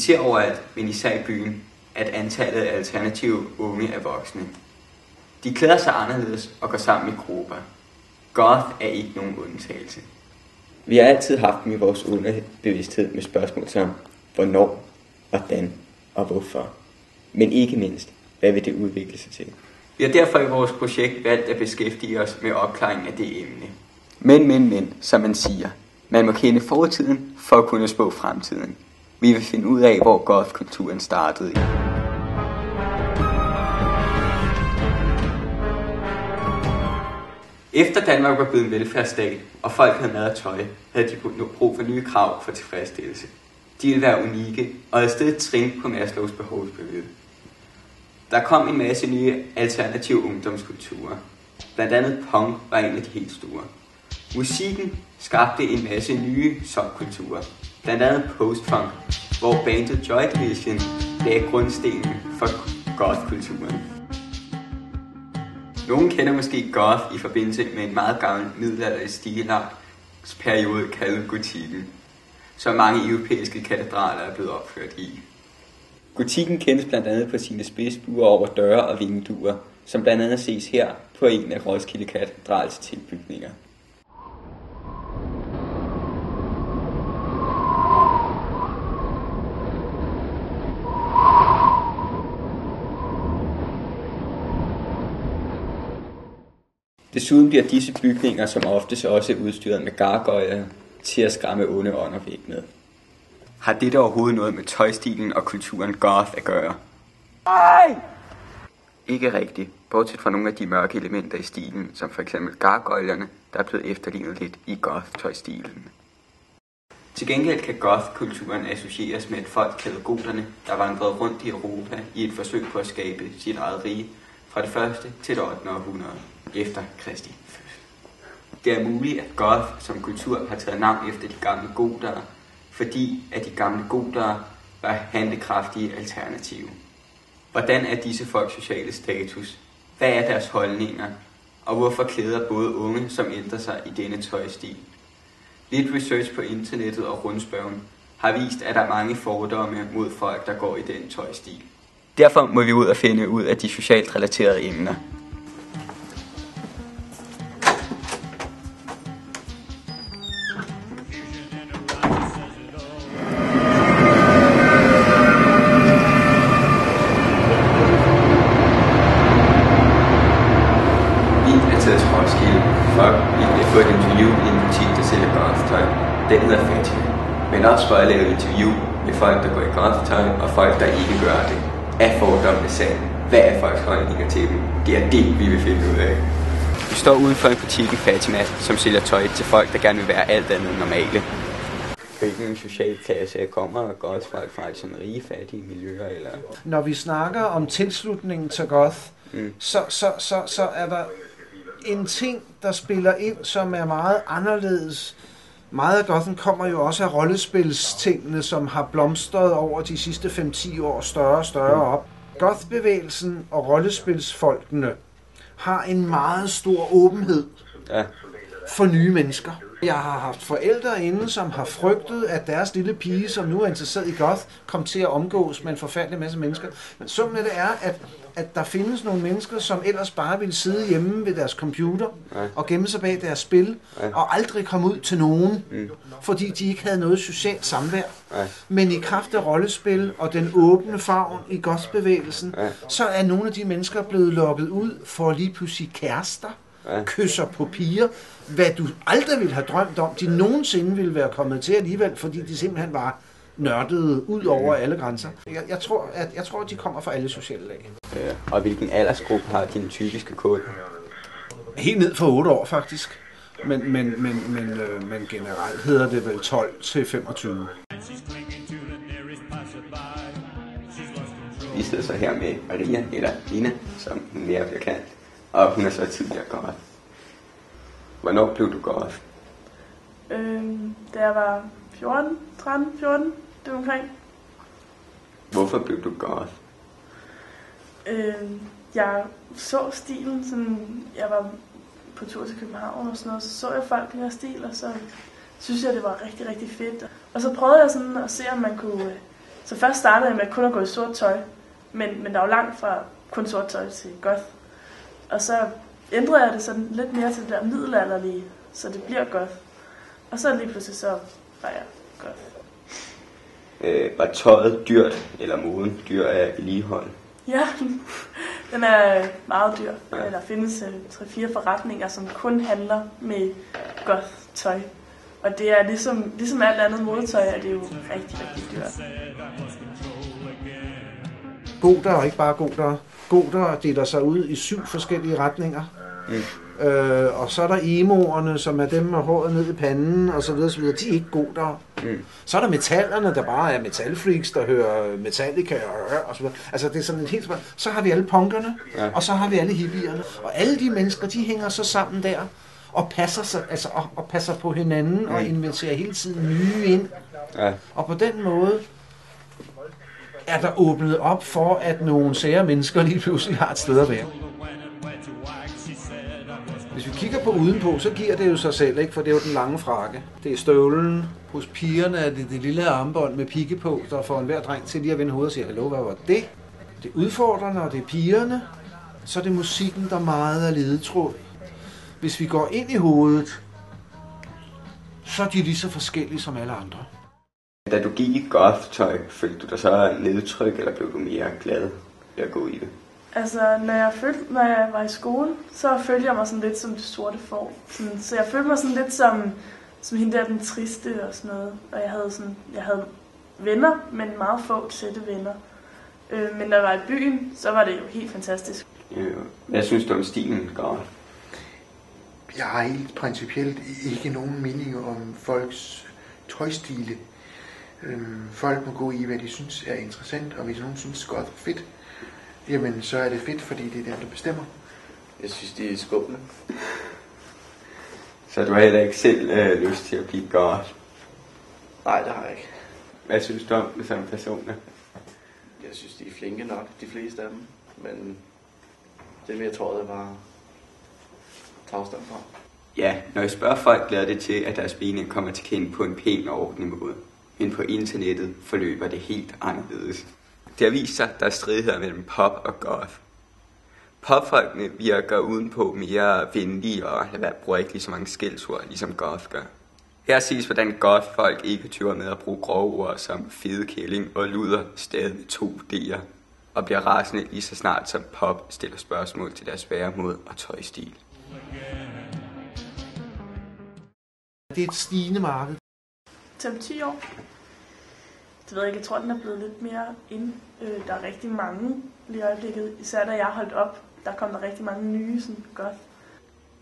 ser overalt, men især i byen, at antallet af alternative unge er voksne. De klæder sig anderledes og går sammen i grupper. Goth er ikke nogen undtagelse. Vi har altid haft dem i vores underbevidsthed med spørgsmål som, hvornår, hvordan og hvorfor. Men ikke mindst, hvad vil det udvikle sig til? Vi har derfor i vores projekt valgt at beskæftige os med opklaringen af det emne. Men, som man siger, man må kende fortiden for at kunne spå fremtiden. Vi vil finde ud af, hvor goth-kulturen startede i. Efter Danmark var blevet en velfærdsstat, og folk havde mad og tøj, havde de brug for nye krav for tilfredsstillelse. De ville være unikke og havde stedet trin på Maslows behovspyramide. Der kom en masse nye alternative ungdomskulturer. Blandt andet punk var en af de helt store. Musikken skabte en masse nye subkulturer. Blandt andet post-funk, hvor bandet Joy Division lagde grundstenen for goth-kulturen. Nogle kender måske goth i forbindelse med en meget gammel middelalderlig stilart-periode kaldet gotikken, som mange europæiske katedraler er blevet opført i. Gotikken kendes blandt andet på sine spidsbuer over døre og vinduer, som blandt andet ses her på en af Roskilde Katedrals tilbygninger. Desuden bliver disse bygninger som oftest også udstyret med gargoyer til at skræmme onde ånder væk med. Har dette overhovedet noget med tøjstilen og kulturen goth at gøre? Nej! Ikke rigtigt, bortset fra nogle af de mørke elementer i stilen, som f.eks. gargoylerne, der er blevet efterlignet lidt i goth-tøjstilen. Til gengæld kan goth-kulturen associeres med et folk kaldet goterne, der vandrede rundt i Europa i et forsøg på at skabe sit eget rige fra det 1. til det 8. århundrede efter Kristi fødsel. Det er muligt, at goth som kultur har taget navn efter de gamle gotere, fordi at de gamle gotere var handlekraftige alternative. Hvordan er disse folks sociale status? Hvad er deres holdninger? Og hvorfor klæder både unge som ældre sig i denne tøjstil? Lidt research på internettet og rundspørgen har vist, at der er mange fordomme mod folk, der går i den tøjstil. Derfor må vi ud og finde ud af de socialt relaterede emner. Få et interview i en butik, der sælger goth-tøj. Den hedder Fatima. Men også for at lave et interview med folk, der går i goth-tøj, og folk, der ikke gør det. Er fordommene sande? Hvad er folks holdninger til dem? Det er det, vi vil finde ud af. Vi står uden for en butik i Fatima, som sælger tøj til folk, der gerne vil være alt andet normale. Hvilken social klasse kommer goth-folk fra sådan rige, fattige miljøer? Eller? Når vi snakker om tilslutningen til goth, så er der en ting, der spiller ind, som er meget anderledes. Meget af gothen kommer jo også af rollespilstingene, som har blomstret over de sidste 5-10 år større og større op. Gothbevægelsen og rollespilsfolkene har en meget stor åbenhed for nye mennesker. Jeg har haft forældre inde, som har frygtet, at deres lille pige, som nu er interesseret i goth, kom til at omgås med en forfærdelig masse mennesker. Men summen af det er, at der findes nogle mennesker, som ellers bare ville sidde hjemme ved deres computer og gemme sig bag deres spil og aldrig komme ud til nogen, fordi de ikke havde noget socialt samvær. Men i kraft af rollespil og den åbne favn i gothbevægelsen, så er nogle af de mennesker blevet lukket ud for lige pludselig kærester, kysser på piger, hvad du aldrig ville have drømt om, de nogensinde ville være kommet til alligevel, fordi de simpelthen var nørdede ud over alle grænser. Jeg tror, de kommer fra alle sociale lag. Og hvilken aldersgruppe har din typiske kode? Helt ned for 8 år faktisk, men generelt hedder det vel 12 til 25. Vi sidder så her med Maria, eller Lina, som hun mere bliver kaldt, og hun er så tidligere goth. Hvornår blev du goth? Da jeg var 14, det var omkring. Hvorfor blev du goth? Jeg så stilen, sådan, jeg var på tur til København og sådan noget, så jeg folk i den her stil, og så synes jeg, det var rigtig, rigtig fedt. Og så prøvede jeg sådan at se, om man kunne Så først startede jeg med kun at gå i sort tøj, men der var langt fra kun sort tøj til goth. Og så ændrede jeg det sådan lidt mere til det der middelalderlige, så det bliver goth. Og så lige pludselig så var jeg goth. Var tøjet dyrt, eller moden dyr af vedligehold? Ja, den er meget dyr. Ja. Der findes 3-4 forretninger, som kun handler med goth-tøj. Og det er ligesom alt andet modetøj, er det jo rigtig, rigtig dyrt. Goter og ikke bare goter. Goter deler sig ud i 7 forskellige retninger. Og så er der emoerne, som er dem med håret ned i panden, og så videre, så videre. De er ikke goter. Så er der metallerne, der bare er metalfreaks, der hører Metallica og så videre. Altså det er sådan et helt spørgsmål. Så har vi alle punkerne, og så har vi alle hippierne. Og alle de mennesker, de hænger så sammen der og passer sig, altså og passer på hinanden og inviterer hele tiden nye ind. Ja. Og på den måde er der åbnet op for, at nogle sære mennesker lige pludselig har et sted at være. Hvis vi kigger på udenpå, så giver det jo sig selv, ikke? For det er jo den lange frakke. Det er støvlen. Hos pigerne er det lille armbånd med pigge på, der får enhver dreng til lige at vende hovedet og sige, hallo, hvad var det? Det er udfordrende, og det er pigerne. Så er det musikken, der meget er ledetråd. Hvis vi går ind i hovedet, så er de lige så forskellige som alle andre. Da du gik i goth-tøj, følte du dig så nedtryk, eller blev du mere glad ved at gå i det? Altså, når jeg var i skole, så følte jeg mig sådan lidt som det sorte får. Så jeg følte mig sådan lidt som hende der, den triste og sådan noget. Og jeg havde venner, men meget få tætte venner. Men når jeg var i byen, så var det jo helt fantastisk. Hvad synes du om stilen goth? Jeg har helt principielt ikke nogen mening om folks tøjstile. Folk må gå i, hvad de synes er interessant, og hvis nogen synes goth er fedt, jamen så er det fedt, fordi det er dem, der bestemmer. Jeg synes, de er skubbende. Så du har heller ikke selv lyst til at blive goth? Nej, det har jeg ikke. Hvad synes du om det som personer? Jeg synes, de er flinke nok, de fleste af dem. Men det er mere tøjet, jeg bare tager afstand fra. Ja, når jeg spørger folk, lader det til, at deres mening kommer til kende på en pæn og ordentlig måde. Men på internettet forløber det helt anderledes. Det har vist sig, at der er stridigheder mellem pop og goth. Popfolkene virker udenpå mere venlige og bruger ikke lige så mange skældsord, ligesom goth gør. Her ses, hvordan goth-folk ikke tøver med at bruge grove ord som fede kælling og luder stadig med 2 D'er, og bliver rasende lige så snart som pop stiller spørgsmål til deres væremåde og tøjstil. Det er et stigende marked. Til 10 år. Det ved jeg ikke, jeg tror, den er blevet lidt mere ind. Der er rigtig mange lige i øjeblikket. Især da jeg holdt op, der kom der rigtig mange nye sådan goth.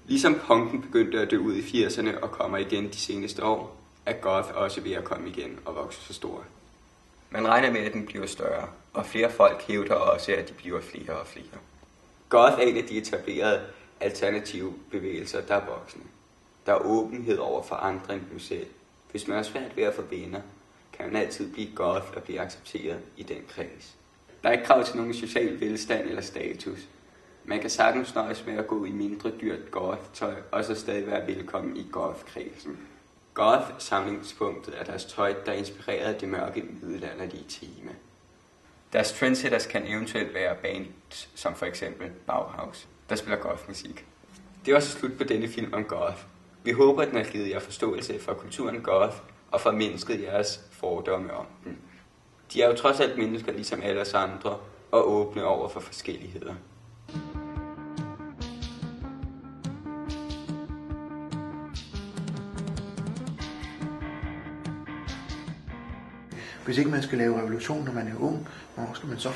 Ligesom punken begyndte at dø ud i 80'erne og kommer igen de seneste år, er goth også ved at komme igen og vokse så stor. Man regner med, at den bliver større, og flere folk hævder også, at de bliver flere og flere. Goth er en af de etablerede alternative bevægelser, der er voksne. Der er åbenhed over for andre end dem selv. Hvis man er svært ved at få venner, kan man altid blive goth og blive accepteret i den kreds. Der er ikke krav til nogen social velstand eller status. Man kan sagtens nøjes med at gå i mindre dyrt goth-tøj, og så stadig være velkommen i goth-kredsen. Goth-samlingspunktet er deres tøj, der inspirerede det mørke middelalderlige tema. Deres trendsetters kan eventuelt være bands, som for eksempel Bauhaus, der spiller goth-musik. Det var så slut på denne film om goth. Vi håber, at den har givet jer forståelse for kulturen goth, og formindsket jeres fordomme om den. De er jo trods alt mennesker ligesom alle os andre, og åbne over for forskelligheder. Hvis ikke man skal lave revolution, når man er ung, hvor skal man så?